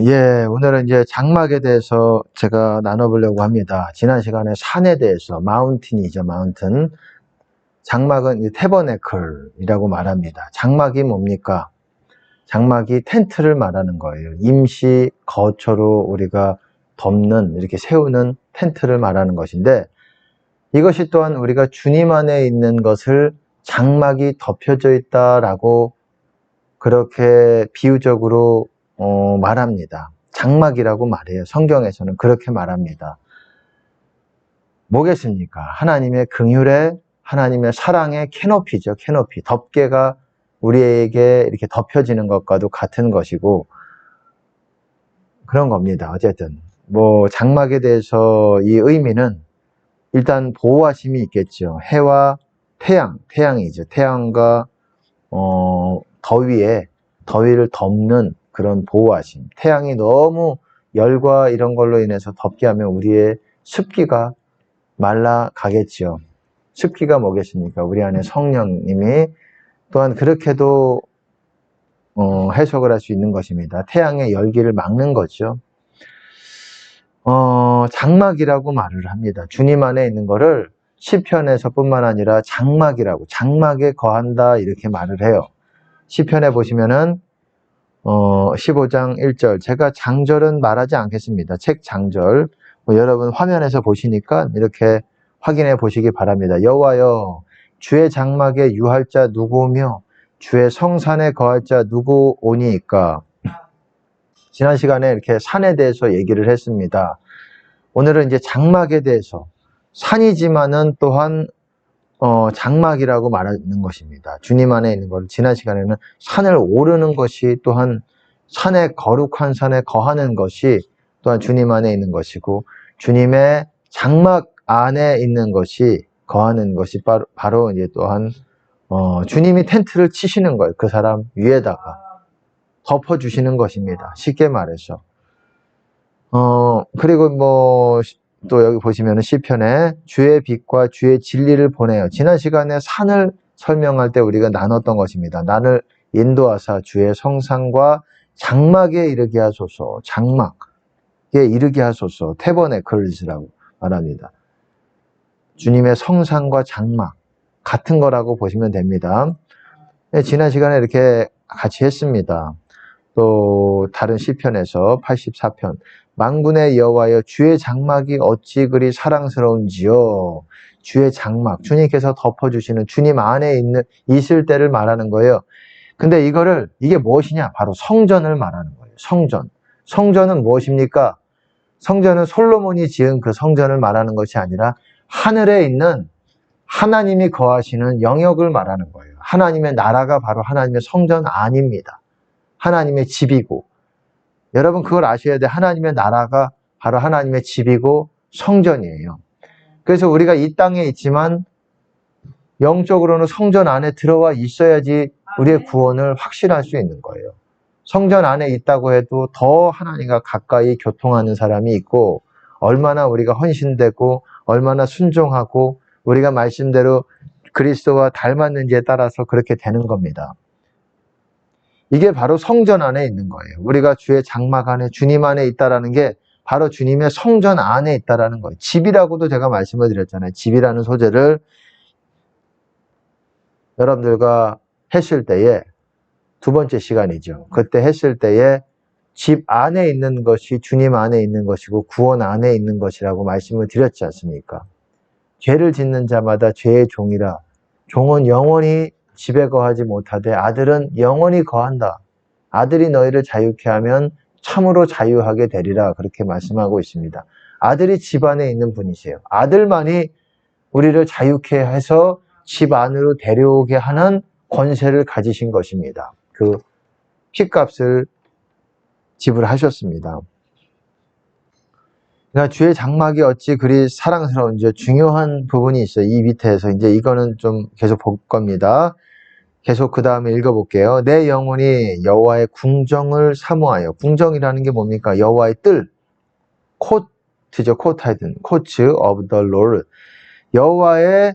예, 오늘은 이제 장막에 대해서 제가 나눠보려고 합니다. 지난 시간에 산에 대해서, 마운틴이죠, 마운틴. 장막은 이 태버네클이라고 말합니다. 장막이 뭡니까? 장막이 텐트를 말하는 거예요. 임시 거처로 우리가 덮는, 이렇게 세우는 텐트를 말하는 것인데, 이것이 또한 우리가 주님 안에 있는 것을 장막이 덮여져 있다라고 그렇게 비유적으로 말합니다. 장막이라고 말해요. 성경에서는 그렇게 말합니다. 뭐겠습니까? 하나님의 긍휼의, 하나님의 사랑의 캐노피죠. 캐노피. 덮개가 우리에게 이렇게 덮여지는 것과도 같은 것이고 그런 겁니다. 어쨌든 장막에 대해서 이 의미는 일단 보호하심이 있겠죠. 해와 태양이죠. 태양과 더위를 덮는 그런 보호하심. 태양이 너무 열과 이런 걸로 인해서 덥게 하면 우리의 습기가 말라가겠죠. 습기가 뭐겠습니까? 우리 안에 성령님이 또한 그렇게도 해석을 할 수 있는 것입니다. 태양의 열기를 막는 거죠. 장막이라고 말을 합니다. 주님 안에 있는 거를 시편에서 뿐만 아니라 장막에 거한다 이렇게 말을 해요. 시편에 보시면은 15장 1절, 제가 장절은 말하지 않겠습니다. 책 장절. 여러분 화면에서 보시니까 이렇게 확인해 보시기 바랍니다. 여호와여, 주의 장막에 유할 자 누구며 주의 성산에 거할 자 누구오니까. 지난 시간에 이렇게 산에 대해서 얘기를 했습니다. 오늘은 이제 장막에 대해서, 산이지만은 또한 장막이라고 말하는 것입니다. 주님 안에 있는 것. 지난 시간에는 산을 오르는 것이 또한 거룩한 산에 거하는 것이 또한 주님 안에 있는 것이고, 주님의 장막 안에 있는 것이 거하는 것이 바로 이제 또한 주님이 텐트를 치시는 거예요. 그 사람 위에다가 덮어주시는 것입니다. 쉽게 말해서. 그리고 또 여기 보시면 시편에 주의 빛과 주의 진리를 보내요. 지난 시간에 산을 설명할 때 우리가 나눴던 것입니다. 나를 인도하사 주의 성산과 장막에 이르게 하소서. 장막에 이르게 하소서. 태버네클즈라고 말합니다. 주님의 성산과 장막 같은 거라고 보시면 됩니다. 지난 시간에 이렇게 같이 했습니다. 또 다른 시편에서 84편, 만군의 여호와여, 주의 장막이 어찌 그리 사랑스러운지요. 주의 장막, 주님께서 덮어주시는, 주님 안에 있을 때를 말하는 거예요. 근데 이게 무엇이냐? 바로 성전을 말하는 거예요. 성전은 무엇입니까? 성전은 솔로몬이 지은 그 성전을 말하는 것이 아니라 하늘에 있는 하나님이 거하시는 영역을 말하는 거예요. 하나님의 나라가 바로 하나님의 성전 안입니다. 하나님의 집이고, 여러분 그걸 아셔야 돼요. 하나님의 나라가 바로 하나님의 집이고 성전이에요. 그래서 우리가 이 땅에 있지만 영적으로는 성전 안에 들어와 있어야지 우리의 구원을 확신할 수 있는 거예요. 성전 안에 있다고 해도 더 하나님과 가까이 교통하는 사람이 있고, 얼마나 우리가 헌신되고 얼마나 순종하고 우리가 말씀대로 그리스도와 닮았는지에 따라서 그렇게 되는 겁니다. 이게 바로 성전 안에 있는 거예요. 우리가 주의 장막 안에, 주님 안에 있다라는 게 바로 주님의 성전 안에 있다라는 거예요. 집이라고도 제가 말씀을 드렸잖아요. 집이라는 소재를 여러분들과 했을 때에, 두 번째 시간이죠. 그때 했을 때에 집 안에 있는 것이 주님 안에 있는 것이고 구원 안에 있는 것이라고 말씀을 드렸지 않습니까? 죄를 짓는 자마다 죄의 종이라. 종은 영원히 집에 거하지 못하되 아들은 영원히 거한다. 아들이 너희를 자유케 하면 참으로 자유하게 되리라. 그렇게 말씀하고 있습니다. 아들이 집 안에 있는 분이세요. 아들만이 우리를 자유케 해서 집 안으로 데려오게 하는 권세를 가지신 것입니다. 그 핏값을 지불하셨습니다. 그러니까 주의 장막이 어찌 그리 사랑스러운지 중요한 부분이 있어요. 이 밑에서 이제 이거는 좀 계속 볼 겁니다. 계속 그 다음에 읽어볼게요. 내 영혼이 여호와의 궁정을 사모하여. 궁정이라는 게 뭡니까? 여호와의 뜰, 코트죠. 코트 of the Lord. 여호와의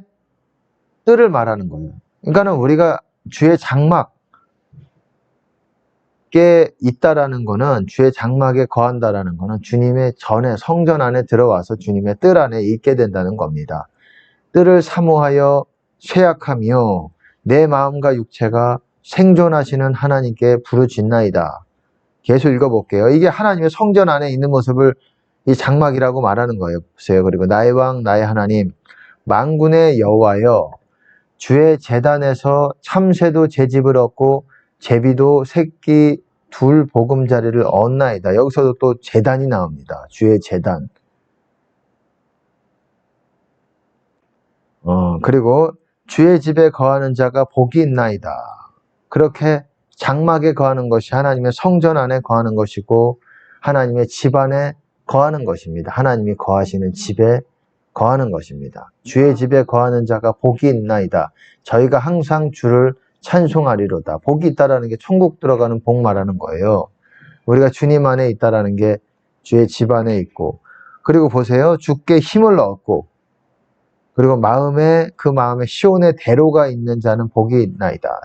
뜰을 말하는 거예요. 그러니까는 우리가 주의 장막, 주께 있다라는 거는, 주의 장막에 거한다라는 거는 주님의 전에 성전 안에 들어와서 주님의 뜰 안에 있게 된다는 겁니다. 뜰을 사모하여 쇠약하며 내 마음과 육체가 생존하시는 하나님께 부르짖나이다. 계속 읽어볼게요. 이게 하나님의 성전 안에 있는 모습을 이 장막이라고 말하는 거예요. 보세요. 그리고 나의 왕 나의 하나님 만군의 여호와여, 주의 제단에서 참새도 제 집을 얻고 제비도 새끼 둘 보금자리를 얻나이다. 여기서도 또 제단이 나옵니다. 주의 제단. 그리고 주의 집에 거하는 자가 복이 있나이다. 그렇게 장막에 거하는 것이 하나님의 성전 안에 거하는 것이고 하나님의 집 안에 거하는 것입니다. 하나님이 거하시는 집에 거하는 것입니다. 주의 집에 거하는 자가 복이 있나이다. 저희가 항상 주를 찬송하리로다. 복이 있다라는 게 천국 들어가는 복 말하는 거예요. 우리가 주님 안에 있다라는 게 주의 집 안에 있고, 그리고 보세요. 주께 힘을 얻고, 그리고 그 마음에 시온의 대로가 있는 자는 복이 있나이다.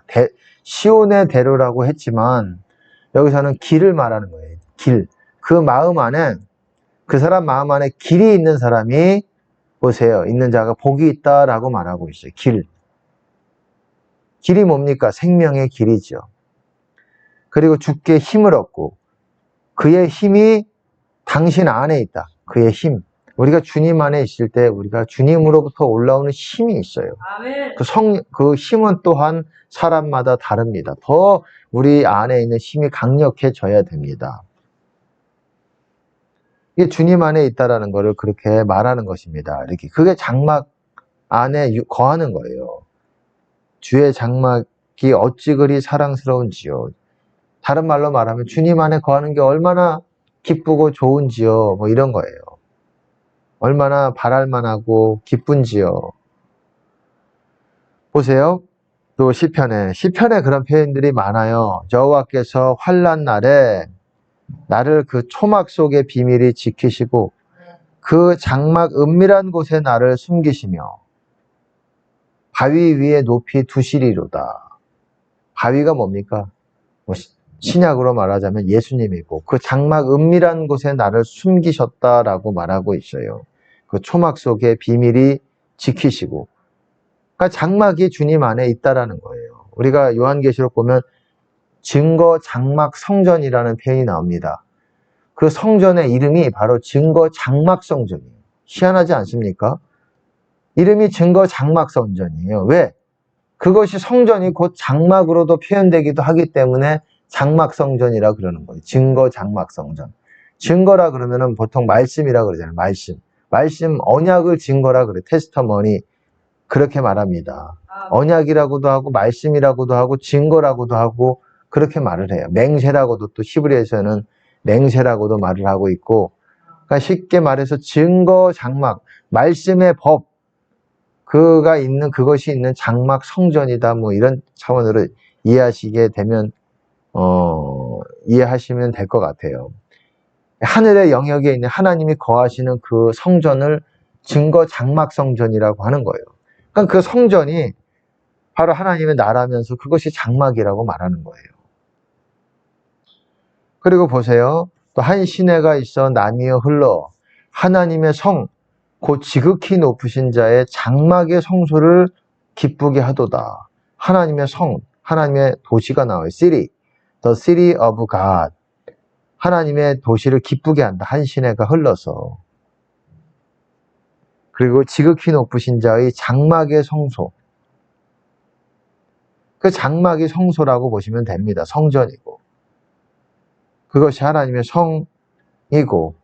시온의 대로라고 했지만 여기서는 길을 말하는 거예요. 길. 그 마음 안에, 그 사람 마음 안에 길이 있는 사람이, 보세요. 있는 자가 복이 있다라고 말하고 있어요. 길. 길이 뭡니까? 생명의 길이죠. 그리고 주께 힘을 얻고, 그의 힘이 당신 안에 있다. 그의 힘. 우리가 주님 안에 있을 때 우리가 주님으로부터 올라오는 힘이 있어요. 그 힘은 또한 사람마다 다릅니다. 더 우리 안에 있는 힘이 강력해져야 됩니다. 이게 주님 안에 있다라는 것을 그렇게 말하는 것입니다. 이렇게. 그게 장막 안에 거하는 거예요. 주의 장막이 어찌 그리 사랑스러운지요. 다른 말로 말하면 주님 안에 거하는 게 얼마나 기쁘고 좋은지요. 뭐 이런 거예요. 얼마나 바랄만하고 기쁜지요. 보세요. 또 시편에 그런 표현들이 많아요. 여호와께서 환난 날에 나를 그 초막 속의 비밀이 지키시고 그 장막 은밀한 곳에 나를 숨기시며 바위 위에 높이 두시리로다. 바위가 뭡니까? 신약으로 말하자면 예수님이고 그 장막 은밀한 곳에 나를 숨기셨다라고 말하고 있어요. 그 초막 속의 비밀이 지키시고, 그러니까 장막이 주님 안에 있다라는 거예요. 우리가 요한계시록 보면 증거 장막 성전이라는 표현이 나옵니다. 그 성전의 이름이 바로 증거 장막 성전이에요. 희한하지 않습니까? 이름이 증거 장막 성전이에요. 왜? 그것이 성전이 곧 장막으로도 표현되기도 하기 때문에 장막 성전이라 그러는 거예요. 증거 장막 성전. 증거라 그러면은 보통 말씀이라 그러잖아요. 말씀 언약을 증거라 그래. 테스터머니 그렇게 말합니다. 언약이라고도 하고 말씀이라고도 하고 증거라고도 하고 그렇게 말을 해요. 맹세라고도 또 히브리에서는 맹세라고도 말을 하고 있고, 그러니까 쉽게 말해서 증거 장막, 말씀의 법, 그것이 있는 장막 성전이다. 뭐 이런 차원으로 이해하시게 되면 이해하시면 될 것 같아요. 하늘의 영역에 있는 하나님이 거하시는 그 성전을 증거 장막 성전이라고 하는 거예요. 그러니까 그 성전이 바로 하나님의 나라면서 그것이 장막이라고 말하는 거예요. 그리고 보세요. 또 한 시내가 있어 남이여 흘러 하나님의 성, 곧 지극히 높으신 자의 장막의 성소를 기쁘게 하도다. 하나님의 성, 하나님의 도시가 나와요. City, the city of God. 하나님의 도시를 기쁘게 한다. 한 시내가 흘러서. 그리고 지극히 높으신 자의 장막의 성소. 그 장막이 성소라고 보시면 됩니다. 성전이고. 그것이 하나님의 성이고,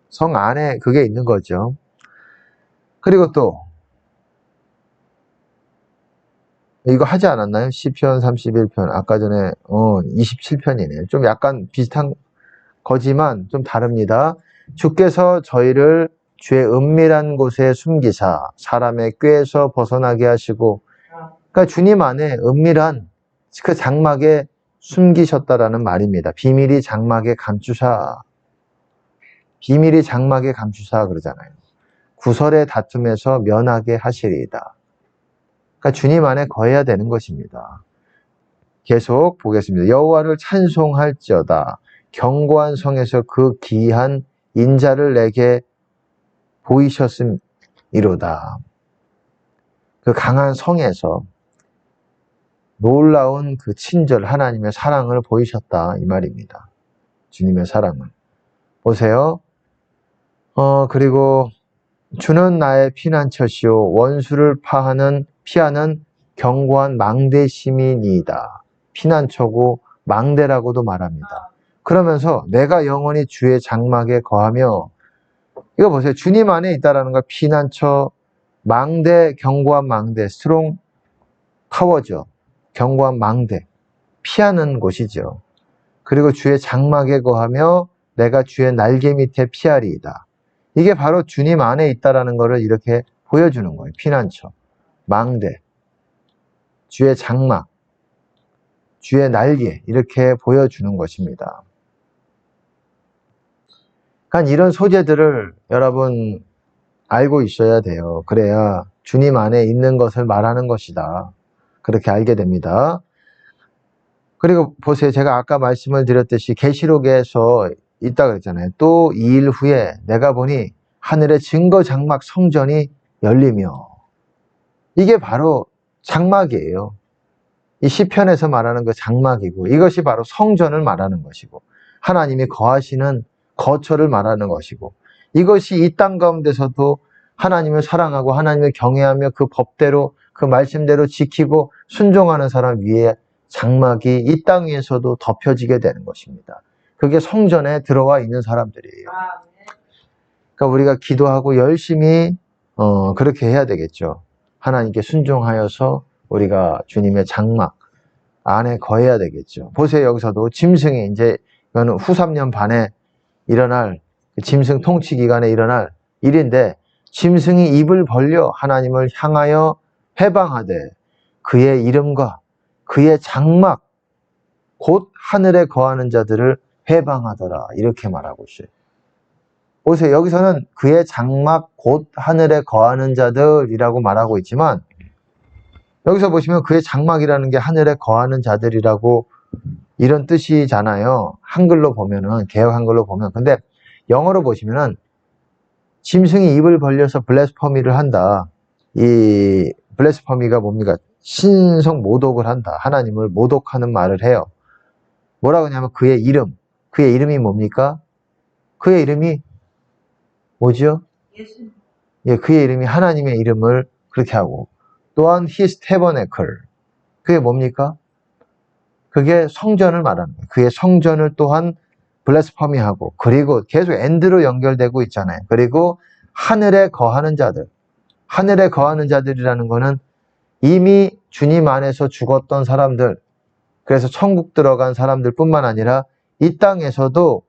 성 안에 그게 있는 거죠. 그리고 또 이거 하지 않았나요? 시편 31편. 아까 전에 27편이네요. 좀 약간 비슷한 거지만 좀 다릅니다. 주께서 저희를 주의 은밀한 곳에 숨기사 사람의 꾀에서 벗어나게 하시고, 그러니까 주님 안에 은밀한 그 장막에 숨기셨다라는 말입니다. 비밀이 장막에 감추사. 비밀이 장막에 감추사 그러잖아요. 구설의 다툼에서 면하게 하시리이다. 그러니까 주님 안에 거해야 되는 것입니다. 계속 보겠습니다. 여호와를 찬송할지어다. 견고한 성에서 그 기이한 인자를 내게 보이셨음이로다. 그 강한 성에서 놀라운 그 친절, 하나님의 사랑을 보이셨다 이 말입니다. 주님의 사랑을. 보세요. 그리고 주는 나의 피난처시오 원수를 피하는 견고한 망대심이니이다. 피난처고 망대라고도 말합니다. 그러면서 내가 영원히 주의 장막에 거하며, 이거 보세요. 주님 안에 있다라는 거 피난처, 망대, 견고한 망대, 스트롱 타워죠. 견고한 망대, 피하는 곳이죠. 그리고 주의 장막에 거하며 내가 주의 날개 밑에 피하리이다. 이게 바로 주님 안에 있다라는 것을 이렇게 보여주는 거예요. 피난처, 망대, 주의 장막, 주의 날개 이렇게 보여주는 것입니다. 그러니까 이런 소재들을 여러분 알고 있어야 돼요. 그래야 주님 안에 있는 것을 말하는 것이다. 그렇게 알게 됩니다. 그리고 보세요. 제가 아까 말씀을 드렸듯이 계시록에서 있다 그랬잖아요. 또 2일 후에 내가 보니 하늘의 증거 장막 성전이 열리며, 이게 바로 장막이에요. 이 시편에서 말하는 그 장막이고, 이것이 바로 성전을 말하는 것이고, 하나님이 거하시는 거처를 말하는 것이고, 이것이 이 땅 가운데서도 하나님을 사랑하고 하나님을 경외하며 그 법대로 그 말씀대로 지키고 순종하는 사람 위에 장막이 이 땅 위에서도 덮여지게 되는 것입니다. 그게 성전에 들어와 있는 사람들이에요. 그러니까 우리가 기도하고 열심히 그렇게 해야 되겠죠. 하나님께 순종하여서 우리가 주님의 장막 안에 거해야 되겠죠. 보세요. 여기서도 짐승이 이제 이거는 후 3년 반에 일어날, 짐승 통치 기간에 일어날 일인데, 짐승이 입을 벌려 하나님을 향하여 회방하되 그의 이름과 그의 장막 곧 하늘에 거하는 자들을 회방하더라. 이렇게 말하고 있어요. 보세요. 여기서는 그의 장막 곧 하늘에 거하는 자들이라고 말하고 있지만, 여기서 보시면 그의 장막이라는 게 하늘에 거하는 자들이라고 이런 뜻이잖아요. 한글로 보면은, 개역 한글로 보면. 근데 영어로 보시면은 짐승이 입을 벌려서 블레스퍼미를 한다. 이 블레스퍼미가 뭡니까? 신성 모독을 한다. 하나님을 모독하는 말을 해요. 뭐라고 하냐면 그의 이름. 그의 이름이 뭡니까? 그의 이름이 뭐죠? 예수님. 예, 그의 이름이 하나님의 이름을 그렇게 하고, 또한 his tabernacle. 그게 뭡니까? 그게 성전을 말하는 거예요. 그의 성전을 또한 블레스퍼미하고, 그리고 계속 엔드로 연결되고 있잖아요. 그리고 하늘에 거하는 자들. 하늘에 거하는 자들이라는 거는 이미 주님 안에서 죽었던 사람들, 그래서 천국 들어간 사람들 뿐만 아니라 이 땅에서도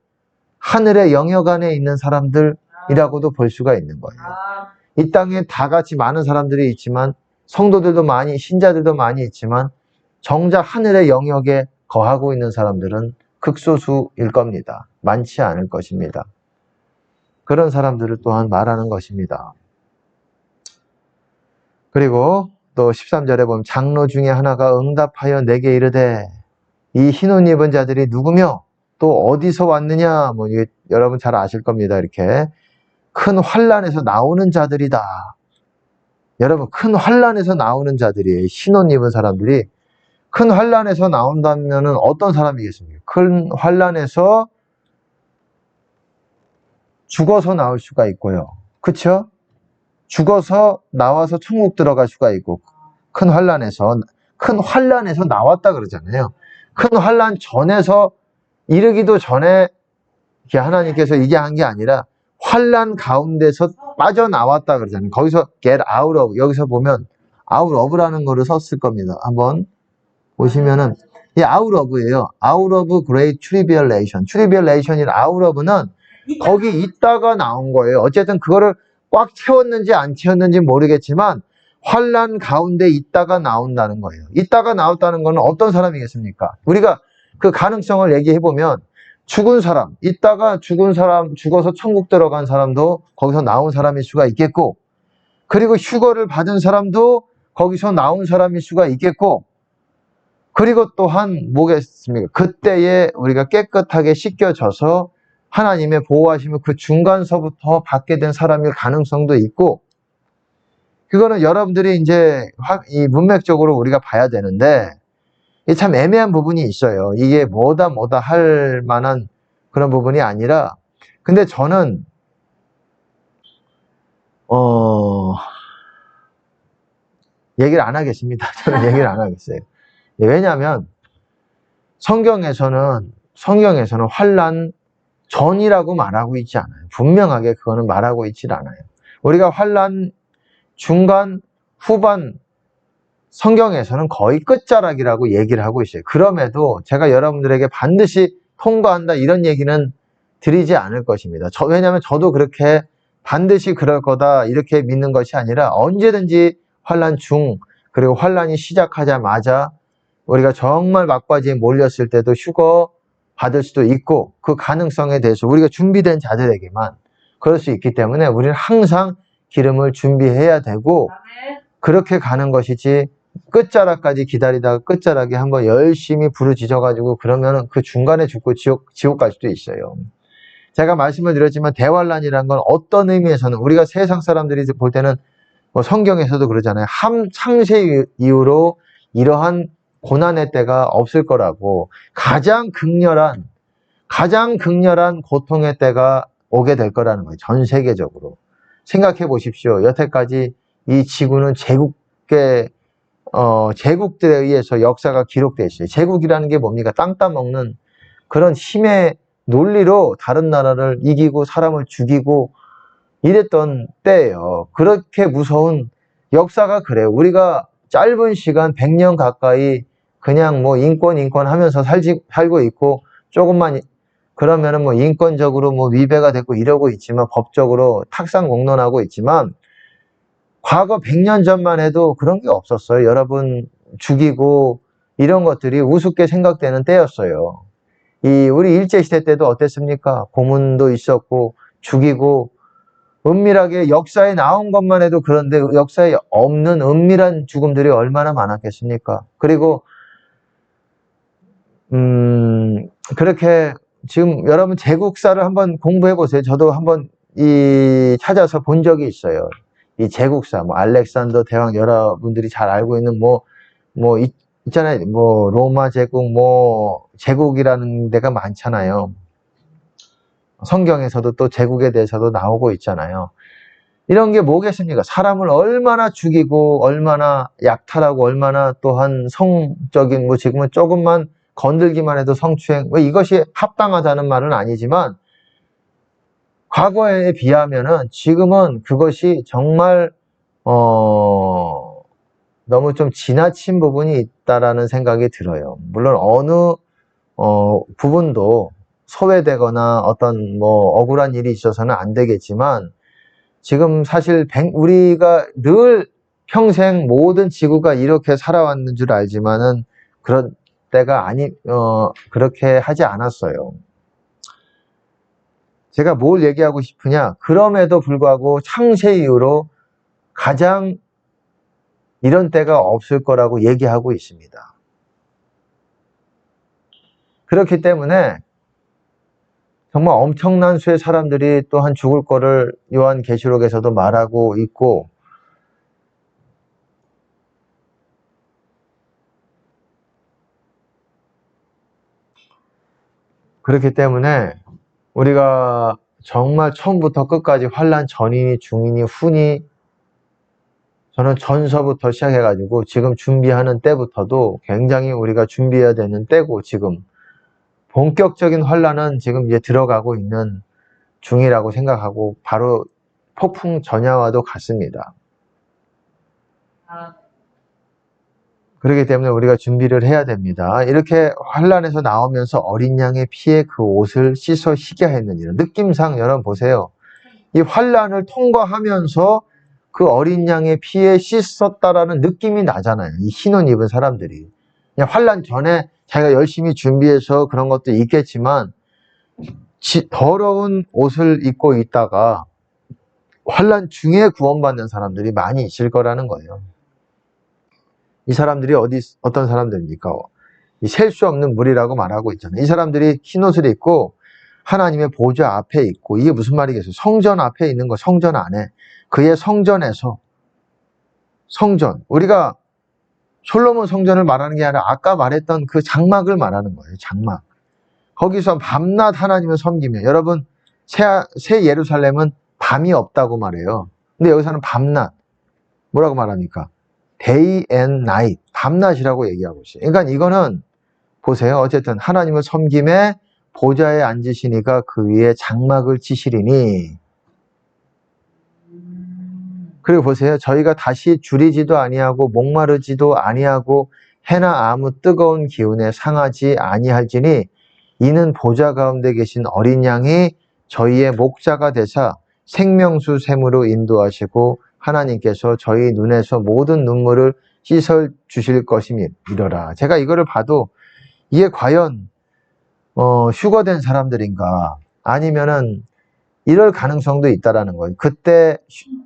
하늘의 영역 안에 있는 사람들이라고도 볼 수가 있는 거예요. 이 땅에 다 같이 많은 사람들이 있지만, 성도들도 많이, 신자들도 많이 있지만, 정작 하늘의 영역에 거하고 있는 사람들은 극소수일 겁니다. 많지 않을 것입니다. 그런 사람들을 또한 말하는 것입니다. 그리고 또 13절에 보면 장로 중에 하나가 응답하여 내게 이르되 이 흰옷 입은 자들이 누구며 또 어디서 왔느냐, 뭐 이게 여러분 잘 아실 겁니다. 이렇게 큰 환난에서 나오는 자들이다. 여러분, 큰 환난에서 나오는 자들이에요. 흰옷 입은 사람들이 큰 환난에서 나온다면은 어떤 사람이겠습니까? 큰 환난에서 죽어서 나올 수가 있고요. 그렇죠? 죽어서 나와서 천국 들어갈 수가 있고, 큰 환난에서 나왔다 그러잖아요. 큰 환난 전에서 이르기도 전에 이렇게 하나님께서 이게 한 게 아니라 환난 가운데서 빠져나왔다 그러잖아요. 거기서 get out of, 여기서 보면 out of라는 거를 썼을 겁니다. 한번 보시면은 이 out of예요. out of great tribulation. tribulation이나 out of는 거기 있다가 나온 거예요. 어쨌든 그거를 꽉 채웠는지 안 채웠는지 모르겠지만 환난 가운데 있다가 나온다는 거예요. 있다가 나왔다는 거는 어떤 사람이겠습니까? 우리가 그 가능성을 얘기해 보면 죽은 사람, 있다가 죽은 사람, 죽어서 천국 들어간 사람도 거기서 나온 사람일 수가 있겠고, 그리고 휴거를 받은 사람도 거기서 나온 사람일 수가 있겠고, 그리고 또한 뭐겠습니까? 그때에 우리가 깨끗하게 씻겨져서 하나님의 보호하심을 그 중간서부터 받게 된 사람일 가능성도 있고, 그거는 여러분들이 이제 이 문맥적으로 우리가 봐야 되는데, 이게 참 애매한 부분이 있어요. 이게 뭐다 할 만한 그런 부분이 아니라, 근데 저는 얘기를 안 하겠습니다. 저는 얘기를 안 하겠어요. 왜냐하면 성경에서는 환난 전이라고 말하고 있지 않아요. 분명하게 그거는 말하고 있지 않아요. 우리가 환난 중간, 후반, 성경에서는 거의 끝자락이라고 얘기를 하고 있어요. 그럼에도 제가 여러분들에게 반드시 통과한다 이런 얘기는 드리지 않을 것입니다. 왜냐하면 저도 그렇게 반드시 그럴 거다 이렇게 믿는 것이 아니라 언제든지 환난 중, 그리고 환난이 시작하자마자 우리가 정말 막바지에 몰렸을 때도 휴거 받을 수도 있고, 그 가능성에 대해서 우리가 준비된 자들에게만 그럴 수 있기 때문에 우리는 항상 기름을 준비해야 되고, 그렇게 가는 것이지 끝자락까지 기다리다가 끝자락에 한번 열심히 부르짖어가지고 그러면 그 중간에 죽고 지옥 갈 수도 있어요. 제가 말씀을 드렸지만 대환란이라는 건 어떤 의미에서는 우리가 세상 사람들이 볼 때는 뭐 성경에서도 그러잖아요. 창세 이후로 이러한 고난의 때가 없을 거라고, 가장 극렬한 고통의 때가 오게 될 거라는 거예요. 전 세계적으로. 생각해 보십시오. 여태까지 이 지구는 제국들에 의해서 역사가 기록되어 있어요. 제국이라는 게 뭡니까? 땅 따먹는 그런 힘의 논리로 다른 나라를 이기고 사람을 죽이고 이랬던 때예요. 그렇게 무서운 역사가 그래요. 우리가 짧은 시간 100년 가까이 그냥 뭐 인권 하면서 살고 있고, 조금만 그러면은 뭐 인권적으로 뭐 위배가 됐고 이러고 있지만, 법적으로 탁상 공론하고 있지만, 과거 100년 전만 해도 그런 게 없었어요. 여러분 죽이고 이런 것들이 우습게 생각되는 때였어요. 우리 일제시대 때도 어땠습니까? 고문도 있었고 죽이고, 은밀하게 역사에 나온 것만 해도 그런데 역사에 없는 은밀한 죽음들이 얼마나 많았겠습니까? 그리고 그렇게 지금 여러분 제국사를 한번 공부해 보세요. 저도 한번 찾아서 본 적이 있어요. 이 제국사, 뭐 알렉산더 대왕, 여러분들이 잘 알고 있는 있잖아요. 뭐 로마 제국, 뭐 제국이라는 데가 많잖아요. 성경에서도 또 제국에 대해서도 나오고 있잖아요. 이런 게 뭐겠습니까? 사람을 얼마나 죽이고, 얼마나 약탈하고, 얼마나 또한 성적인, 뭐 지금은 조금만 건들기만 해도 성추행, 이것이 합당하다는 말은 아니지만, 과거에 비하면은 지금은 그것이 정말, 너무 좀 지나친 부분이 있다라는 생각이 들어요. 물론 어느, 부분도 소외되거나 어떤 억울한 일이 있어서는 안 되겠지만, 지금 사실 우리가 늘 평생 모든 지구가 이렇게 살아왔는 줄 알지만은 그런 때가 그렇게 하지 않았어요. 제가 뭘 얘기하고 싶으냐? 그럼에도 불구하고 창세 이후로 가장 이런 때가 없을 거라고 얘기하고 있습니다. 그렇기 때문에 정말 엄청난 수의 사람들이 또한 죽을 거를 요한계시록에서도 말하고 있고, 그렇기 때문에 우리가 정말 처음부터 끝까지 환난 전이니 중이니 후니, 저는 전서부터 시작해가지고 지금 준비하는 때부터도 굉장히 우리가 준비해야 되는 때고, 지금 본격적인 환난은 지금 이제 들어가고 있는 중이라고 생각하고, 바로 폭풍 전야와도 같습니다. 그렇기 때문에 우리가 준비를 해야 됩니다. 이렇게 환난에서 나오면서 어린 양의 피에 그 옷을 씻어 희게 했느니라. 느낌상 여러분 보세요. 이 환난을 통과하면서 그 어린 양의 피에 씻었다라는 느낌이 나잖아요. 이 흰 옷 입은 사람들이. 그냥 환난 전에 자기가 열심히 준비해서 그런 것도 있겠지만, 더러운 옷을 입고 있다가 환난 중에 구원받는 사람들이 많이 있을 거라는 거예요. 이 사람들이 어떤 사람들입니까? 셀 수 없는 무리라고 말하고 있잖아요. 이 사람들이 흰옷을 입고 하나님의 보좌 앞에 있고, 이게 무슨 말이겠어요? 성전 앞에 있는 거, 성전 안에, 그의 성전에서, 성전, 우리가 솔로몬 성전을 말하는 게 아니라 아까 말했던 그 장막을 말하는 거예요. 장막. 거기서 밤낮 하나님을 섬기며, 여러분 새 예루살렘은 밤이 없다고 말해요. 근데 여기서는 밤낮, 뭐라고 말합니까? Day and night, 밤낮이라고 얘기하고 있어요. 그러니까 이거는 보세요. 어쨌든 하나님을 섬김에 보좌에 앉으시니까 그 위에 장막을 치시리니. 그리고 보세요. 저희가 다시 줄이지도 아니하고 목마르지도 아니하고 해나 아무 뜨거운 기운에 상하지 아니할지니 이는 보좌 가운데 계신 어린 양이 저희의 목자가 되사 생명수 샘으로 인도하시고 하나님께서 저희 눈에서 모든 눈물을 씻어 주실 것이니라. 제가 이거를 봐도 이게 과연 휴거된 사람들인가, 아니면은 이럴 가능성도 있다라는 거예요. 그때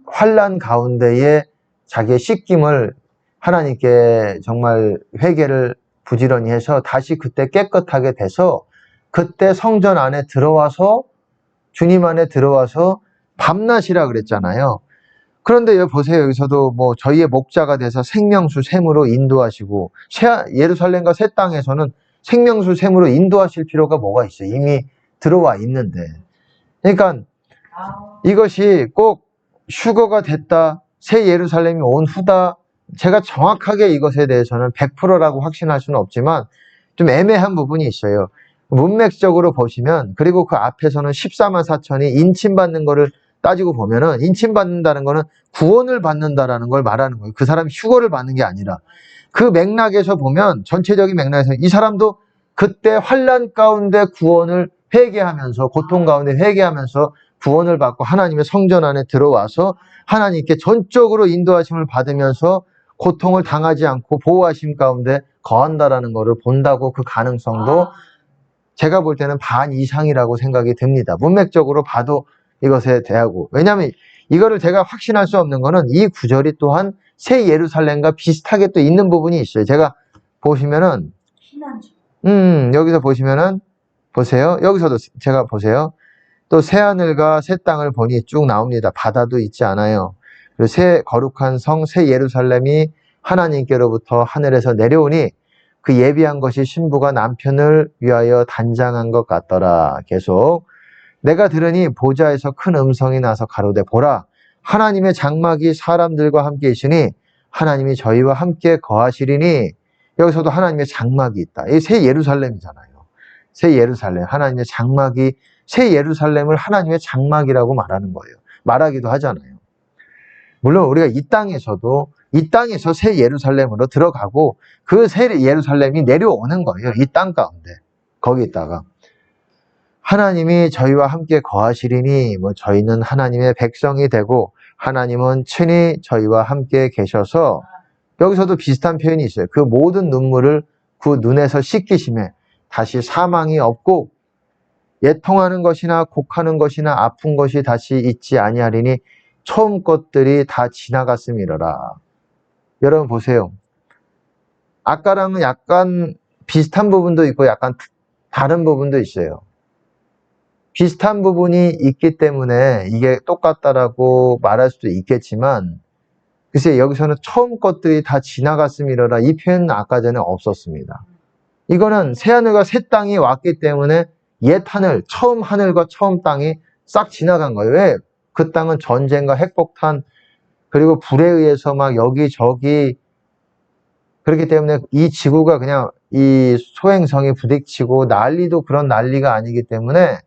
환난 가운데에 자기의 씻김을 하나님께 정말 회개를 부지런히 해서 다시 그때 깨끗하게 돼서 그때 성전 안에 들어와서, 주님 안에 들어와서 밤낮이라 그랬잖아요. 그런데 여기 보세요. 여기서도 뭐 저희의 목자가 돼서 생명수 샘으로 인도하시고, 예루살렘과 새 땅에서는 생명수 샘으로 인도하실 필요가 뭐가 있어요? 이미 들어와 있는데. 그러니까 이것이 꼭 휴거가 됐다, 새 예루살렘이 온 후다, 제가 정확하게 이것에 대해서는 100%라고 확신할 수는 없지만 좀 애매한 부분이 있어요. 문맥적으로 보시면, 그리고 그 앞에서는 14만 4천이 인침받는 거를 따지고 보면은, 인침받는다는 거는 구원을 받는다라는 걸 말하는 거예요. 그 사람이 휴거를 받는 게 아니라. 그 맥락에서 보면, 전체적인 맥락에서 이 사람도 그때 환난 가운데 구원을 회개하면서, 고통 가운데 회개하면서 구원을 받고 하나님의 성전 안에 들어와서 하나님께 전적으로 인도하심을 받으면서 고통을 당하지 않고 보호하심 가운데 거한다라는 것을 본다고, 그 가능성도 제가 볼 때는 반 이상이라고 생각이 듭니다. 문맥적으로 봐도 이것에 대하고. 왜냐하면 이거를 제가 확신할 수 없는 거는 이 구절이 또한 새 예루살렘과 비슷하게 또 있는 부분이 있어요. 제가 보시면은 여기서 보시면은 보세요. 여기서도 제가 보세요. 또 새 하늘과 새 땅을 보니 쭉 나옵니다. 바다도 있지 않아요. 그리고 새 거룩한 성 새 예루살렘이 하나님께로부터 하늘에서 내려오니 그 예비한 것이 신부가 남편을 위하여 단장한 것 같더라. 계속 내가 들으니 보좌에서 큰 음성이 나서 가로되 보라, 하나님의 장막이 사람들과 함께 있으니 하나님이 저희와 함께 거하시리니. 여기서도 하나님의 장막이 있다. 이게 새 예루살렘이잖아요. 새 예루살렘, 하나님의 장막이, 새 예루살렘을 하나님의 장막이라고 말하는 거예요. 말하기도 하잖아요. 물론 우리가 이 땅에서 새 예루살렘으로 들어가고 그 새 예루살렘이 내려오는 거예요. 이 땅 가운데. 거기다가 하나님이 저희와 함께 거하시리니, 뭐 저희는 하나님의 백성이 되고 하나님은 친히 저희와 함께 계셔서, 여기서도 비슷한 표현이 있어요. 그 모든 눈물을 그 눈에서 씻기심에 다시 사망이 없고 애통하는 것이나 곡하는 것이나 아픈 것이 다시 있지 아니하리니 처음 것들이 다 지나갔음이로라. 여러분 보세요. 아까랑은 약간 비슷한 부분도 있고 약간 다른 부분도 있어요. 비슷한 부분이 있기 때문에 이게 똑같다라고 말할 수도 있겠지만, 글쎄 여기서는 처음 것들이 다 지나갔음이로라, 이 표현은 아까 전에 없었습니다. 이거는 새하늘과 새 땅이 왔기 때문에 옛 하늘, 처음 하늘과 처음 땅이 싹 지나간 거예요. 왜? 그 땅은 전쟁과 핵폭탄, 그리고 불에 의해서 막 여기저기, 그렇기 때문에 이 지구가 그냥 이 소행성이 부딪히고 난리도 그런 난리가 아니기 때문에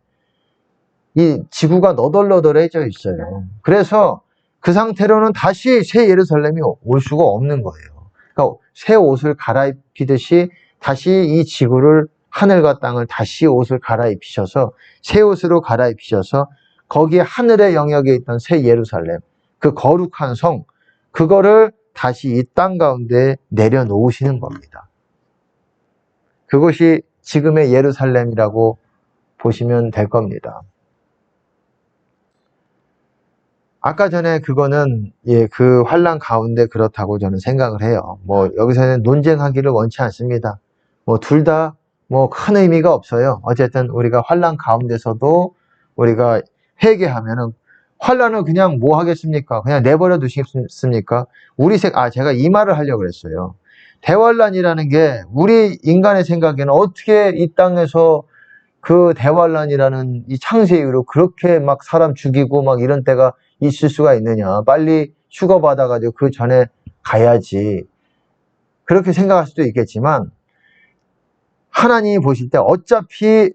이 지구가 너덜너덜해져 있어요. 그래서 그 상태로는 다시 새 예루살렘이 올 수가 없는 거예요. 그러니까 새 옷을 갈아입히듯이 다시 이 지구를, 하늘과 땅을 다시 옷을 갈아입히셔서, 새 옷으로 갈아입히셔서 거기에 하늘의 영역에 있던 새 예루살렘, 그 거룩한 성, 그거를 다시 이 땅 가운데 내려놓으시는 겁니다. 그것이 지금의 예루살렘이라고 보시면 될 겁니다. 아까 전에 그거는 그 환난 가운데 그렇다고 저는 생각을 해요. 뭐 여기서는 논쟁하기를 원치 않습니다. 뭐 둘 다 뭐 큰 의미가 없어요. 어쨌든 우리가 환난 가운데서도 우리가 회개하면은 환난을 그냥 뭐 하겠습니까? 그냥 내버려 두시겠습니까? 제가 이 말을 하려고 그랬어요. 대환란이라는 게 우리 인간의 생각에는 어떻게 이 땅에서 그 대환란이라는 이 창세 이후로 그렇게 막 사람 죽이고 막 이런 때가 있을 수가 있느냐. 빨리 휴거받아가지고 그 전에 가야지. 그렇게 생각할 수도 있겠지만 하나님이 보실 때 어차피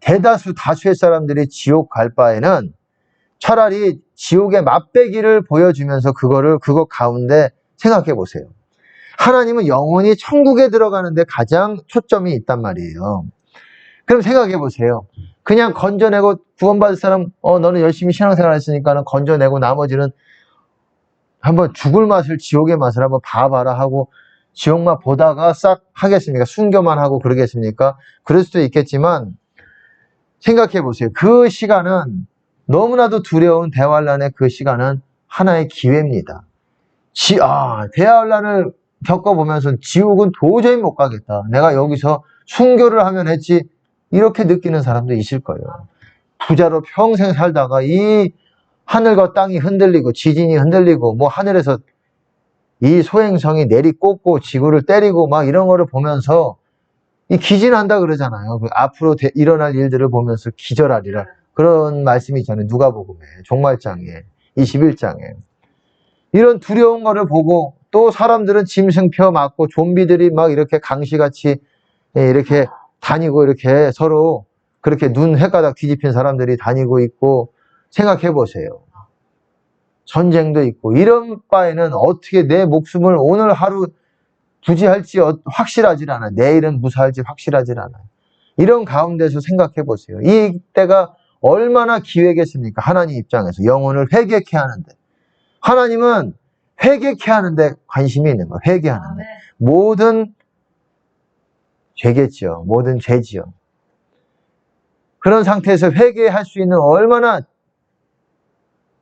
다수의 사람들이 지옥 갈 바에는 차라리 지옥의 맛배기를 보여주면서 그거 가운데 생각해 보세요. 하나님은 영원히 천국에 들어가는데 가장 초점이 있단 말이에요. 그럼 생각해 보세요. 그냥 건져내고 구원받을 사람, 너는 열심히 신앙생활 했으니까는 건져내고 나머지는 한번 죽을 맛을, 지옥의 맛을 한번 봐봐라 하고 지옥만 보다가 싹 하겠습니까? 순교만 하고 그러겠습니까? 그럴 수도 있겠지만 생각해 보세요. 그 시간은 너무나도 두려운 대환란의 그 시간은 하나의 기회입니다. 대환란을 겪어보면서 지옥은 도저히 못 가겠다. 내가 여기서 순교를 하면 했지. 이렇게 느끼는 사람도 있을 거예요. 부자로 평생 살다가 이 하늘과 땅이 흔들리고 지진이 흔들리고 뭐 하늘에서 이 소행성이 내리꽂고 지구를 때리고 막 이런 거를 보면서 이 기진한다 그러잖아요. 그 앞으로 일어날 일들을 보면서 기절하리라. 그런 말씀이 있잖아요. 누가복음에, 종말장에, 21장에. 이런 두려운 거를 보고 또 사람들은 짐승표 맞고 좀비들이 막 이렇게 강시같이 이렇게 다니고 이렇게 서로 그렇게 눈 헷가닥 뒤집힌 사람들이 다니고 있고 생각해 보세요. 전쟁도 있고 이런 바에는 어떻게 내 목숨을 오늘 하루 부지할지 확실하지 않아요. 내일은 무사할지 확실하지 않아요. 이런 가운데서 생각해 보세요. 이 때가 얼마나 기회겠습니까? 하나님 입장에서 영혼을 회개케 하는데 하나님은 회개케 하는데 관심이 있는 거예요. 회개하는데 모든 죄겠죠. 모든 죄지요. 그런 상태에서 회개할 수 있는 얼마나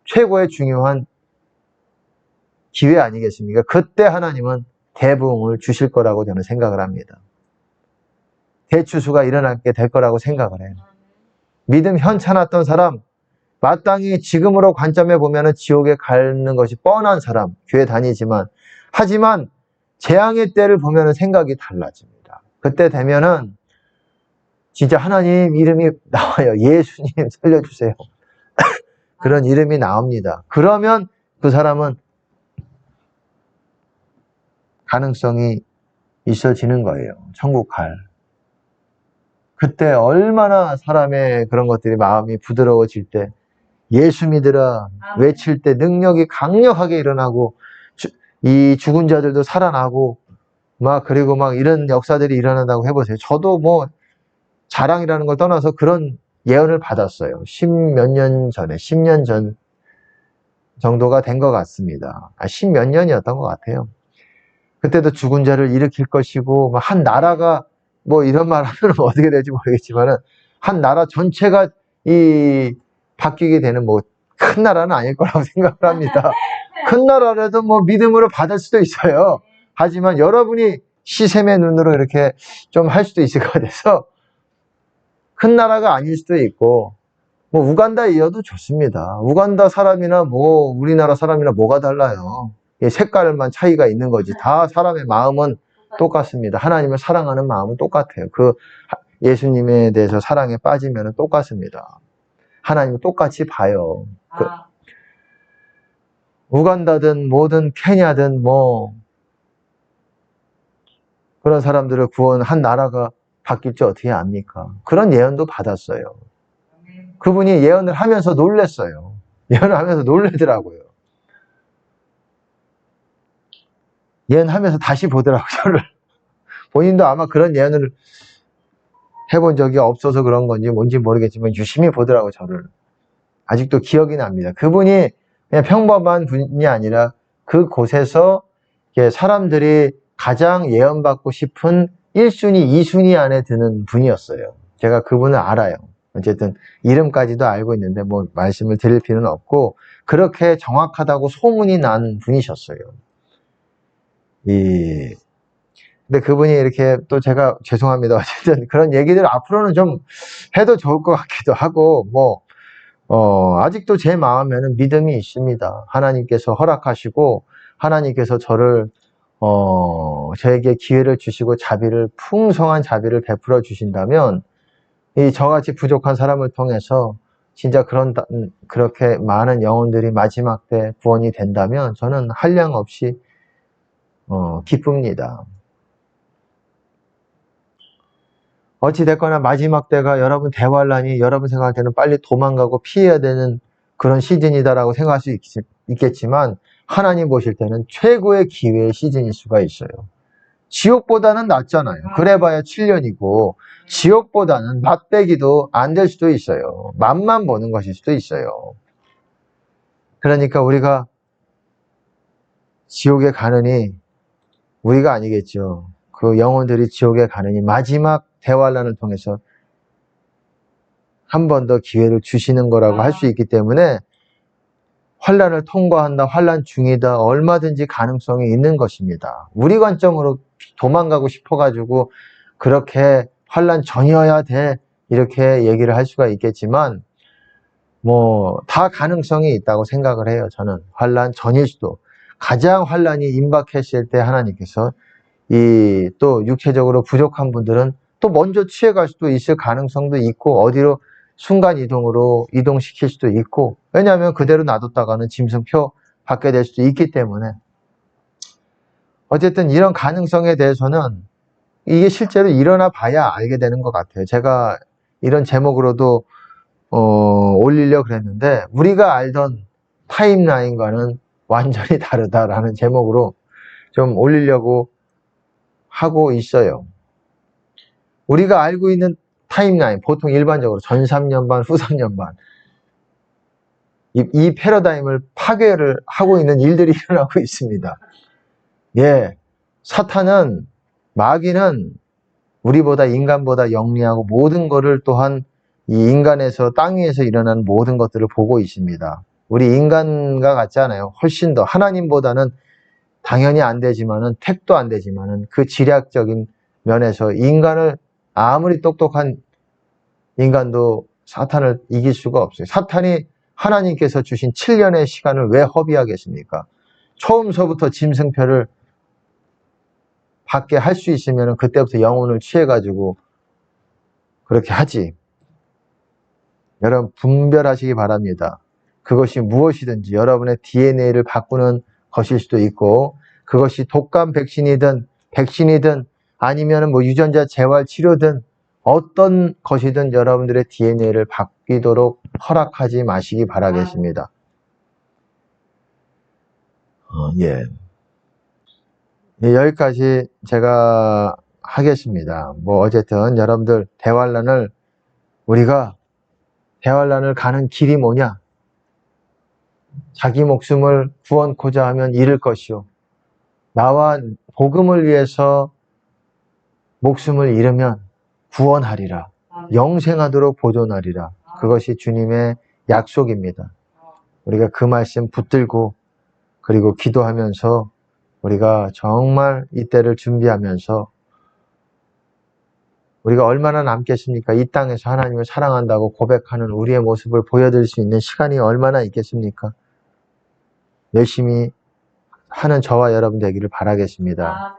최고의 중요한 기회 아니겠습니까? 그때 하나님은 대부흥을 주실 거라고 저는 생각을 합니다. 대추수가 일어나게 될 거라고 생각을 해요. 믿음 현찮았던 사람, 마땅히 지금으로 관점해 보면 지옥에 가는 것이 뻔한 사람, 교회 다니지만 하지만 재앙의 때를 보면 생각이 달라집니다. 그때 되면은 진짜 하나님 이름이 나와요. 예수님 살려주세요. 그런 이름이 나옵니다. 그러면 그 사람은 가능성이 있어지는 거예요. 천국 갈. 그때 얼마나 사람의 그런 것들이 마음이 부드러워질 때 예수 믿으라 외칠 때 능력이 강력하게 일어나고 이 죽은 자들도 살아나고 그리고 이런 역사들이 일어난다고 해보세요. 저도 뭐 자랑이라는 걸 떠나서 그런 예언을 받았어요. 10몇 년 전에, 10년 전 정도가 된 것 같습니다. 10몇 년이었던 것 같아요. 그때도 죽은 자를 일으킬 것이고 한 나라가 뭐 이런 말 하면 어떻게 될지 모르겠지만은 한 나라 전체가 바뀌게 되는 뭐 큰 나라는 아닐 거라고 생각을 합니다. 큰 나라라도 뭐 믿음으로 받을 수도 있어요. 하지만 여러분이 시샘의 눈으로 이렇게 좀 할 수도 있을 것 같아서 큰 나라가 아닐 수도 있고 뭐 우간다이어도 좋습니다. 우간다 사람이나 뭐 우리나라 사람이나 뭐가 달라요. 색깔만 차이가 있는 거지. 다 사람의 마음은 똑같습니다. 하나님을 사랑하는 마음은 똑같아요. 예수님에 대해서 사랑에 빠지면 똑같습니다. 하나님을 똑같이 봐요. 우간다든 뭐든 케냐든 뭐 그런 사람들을 구원한 나라가 바뀔지 어떻게 압니까? 그런 예언도 받았어요. 그분이 예언을 하면서 놀랬어요. 예언을 하면서 놀래더라고요. 예언하면서 다시 보더라고요, 저를. 본인도 아마 그런 예언을 해본 적이 없어서 그런 건지 뭔지 모르겠지만 유심히 보더라고요, 저를. 아직도 기억이 납니다. 그분이 그냥 평범한 분이 아니라 그곳에서 사람들이 가장 예언받고 싶은 1순위, 2순위 안에 드는 분이었어요. 제가 그분을 알아요. 어쨌든 이름까지도 알고 있는데 뭐 말씀을 드릴 필요는 없고 그렇게 정확하다고 소문이 난 분이셨어요. 근데 그분이 이렇게 또 제가 죄송합니다. 어쨌든 그런 얘기들 앞으로는 좀 해도 좋을 것 같기도 하고, 아직도 제 마음에는 믿음이 있습니다. 하나님께서 허락하시고, 하나님께서 저에게 기회를 주시고 풍성한 자비를 베풀어 주신다면, 저같이 부족한 사람을 통해서 진짜 그렇게 많은 영혼들이 마지막 때 구원이 된다면 저는 한량없이, 기쁩니다. 어찌됐거나 마지막 때가 여러분 대환란이 여러분 생각할 때는 빨리 도망가고 피해야 되는 그런 시즌이다라고 생각할 수 있겠지만 하나님 보실 때는 최고의 기회의 시즌일 수가 있어요. 지옥보다는 낫잖아요. 그래봐야 7년이고 지옥보다는 맛배기도 안 될 수도 있어요. 맛만 보는 것일 수도 있어요. 그러니까 우리가 지옥에 가느니 우리가 아니겠죠. 그 영혼들이 지옥에 가느니 마지막 대환란을 통해서 한 번 더 기회를 주시는 거라고 할 수 있기 때문에 환란을 통과한다, 환란 중이다, 얼마든지 가능성이 있는 것입니다. 우리 관점으로 도망가고 싶어가지고 그렇게 환란 전이어야 돼 이렇게 얘기를 할 수가 있겠지만 다 가능성이 있다고 생각을 해요. 저는 환란 전일 수도 가장 환란이 임박했을 때 하나님께서 또 육체적으로 부족한 분들은 또 먼저 취해갈 수도 있을 가능성도 있고 어디로 순간 이동시킬 수도 있고 왜냐하면 그대로 놔뒀다가는 짐승표 받게 될 수도 있기 때문에 어쨌든 이런 가능성에 대해서는 이게 실제로 일어나 봐야 알게 되는 것 같아요. 제가 이런 제목으로도 올리려고 그랬는데 우리가 알던 타임라인과는 완전히 다르다라는 제목으로 좀 올리려고 하고 있어요. 우리가 알고 있는 타임라인, 보통 일반적으로 전 3년 반, 후 3년 반. 이 패러다임을 파괴를 하고 있는 일들이 일어나고 있습니다. 예. 마귀는 우리보다 인간보다 영리하고 모든 것을 또한 이 인간에서 땅 위에서 일어나는 모든 것들을 보고 있습니다. 우리 인간과 같지 않아요. 훨씬 더 하나님보다는 당연히 안 되지만은 택도 안 되지만은 그 지략적인 면에서 인간을 아무리 똑똑한 인간도 사탄을 이길 수가 없어요. 사탄이 하나님께서 주신 7년의 시간을 왜 허비하겠습니까? 처음서부터 짐승표를 받게 할 수 있으면 그때부터 영혼을 취해가지고 그렇게 하지. 여러분 분별하시기 바랍니다. 그것이 무엇이든지 여러분의 DNA를 바꾸는 것일 수도 있고 그것이 독감 백신이든 아니면 유전자 재활 치료든 어떤 것이든 여러분들의 DNA를 바뀌도록 허락하지 마시기 바라겠습니다. 예. 여기까지 제가 하겠습니다. 어쨌든 여러분들 우리가 대환란을 가는 길이 뭐냐? 자기 목숨을 구원코자 하면 잃을 것이요. 나와 복음을 위해서 목숨을 잃으면 구원하리라. 영생하도록 보존하리라. 그것이 주님의 약속입니다. 우리가 그 말씀 붙들고 그리고 기도하면서 우리가 정말 이때를 준비하면서 우리가 얼마나 남겠습니까? 이 땅에서 하나님을 사랑한다고 고백하는 우리의 모습을 보여드릴 수 있는 시간이 얼마나 있겠습니까? 열심히 하는 저와 여러분 되기를 바라겠습니다.